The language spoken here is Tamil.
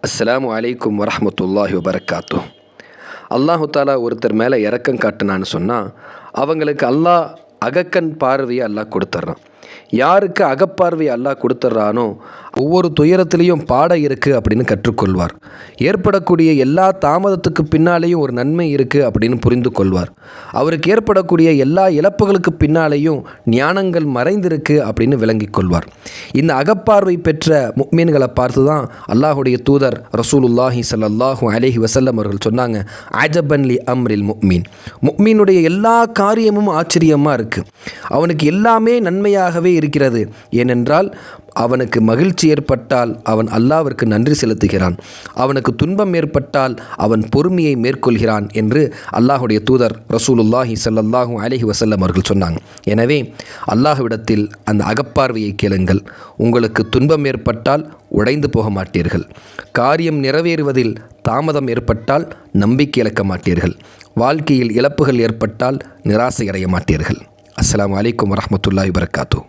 அஸ்ஸலாமு அலைக்கும் வரஹ்மத்துல்லாஹி வபரகாத்து. அல்லாஹு தாலா ஒருத்தர் மேலே இரக்கம் காட்டுனான்னு சொன்னால் அவங்களுக்கு அல்லாஹ் அகக்கண் பார்வையை அல்லாஹ் கொடுத்துட்றான். யாருக்கு அகப்பார்வையை அல்லாஹ் கொடுத்துட்றானோ ஒவ்வொரு துயரத்திலையும் பாடம் இருக்குது அப்படின்னு கற்றுக்கொள்வார். ஏற்படக்கூடிய எல்லா தாமதத்துக்கு பின்னாலேயும் ஒரு நன்மை இருக்குது அப்படின்னு புரிந்து கொள்வார். அவருக்கு ஏற்படக்கூடிய எல்லா இழப்புகளுக்கு பின்னாலேயும் ஞானங்கள் மறைந்திருக்கு அப்படின்னு விளங்கிக் கொள்வார். இந்த அகப்பார்வை பெற்ற முஃமின்களை பார்த்து தான் அல்லாஹுடைய தூதர் ரசூலுல்லாஹி ஸல்லல்லாஹு அலைஹி வஸல்லம் அவர்கள் சொன்னாங்க, அஜபன் லி அம்ரில் முஃமின். முஃமினுடைய எல்லா காரியமும் ஆச்சரியமாக இருக்குது. அவனுக்கு எல்லாமே நன்மையாகவே இருக்கிறது. ஏனென்றால் அவனுக்கு மகிழ்ச்சி ஏற்பட்டால் அவன் அல்லாஹ்விற்கு நன்றி செலுத்துகிறான், அவனுக்கு துன்பம் ஏற்பட்டால் அவன் பொறுமையை மேற்கொள்கிறான் என்று அல்லாஹுடைய தூதர் ரசூலுல்லாஹி ஸல்லல்லாஹு அலைஹி வஸல்லம் அவர்கள் சொன்னாங்க. எனவே அல்லாஹ்விடத்தில் அந்த அகப்பார்வையை கேளுங்கள். உங்களுக்கு துன்பம் ஏற்பட்டால் உடைந்து போக மாட்டீர்கள். காரியம் நிறைவேறுவதில் தாமதம் ஏற்பட்டால் நம்பிக்கை இழக்க மாட்டீர்கள். வாழ்க்கையில் இழப்புகள் ஏற்பட்டால் நிராசை அடைய மாட்டீர்கள். அஸ்ஸலாமு அலைக்கும் வரஹ்மத்துல்லாஹி வபரகாத்துஹு.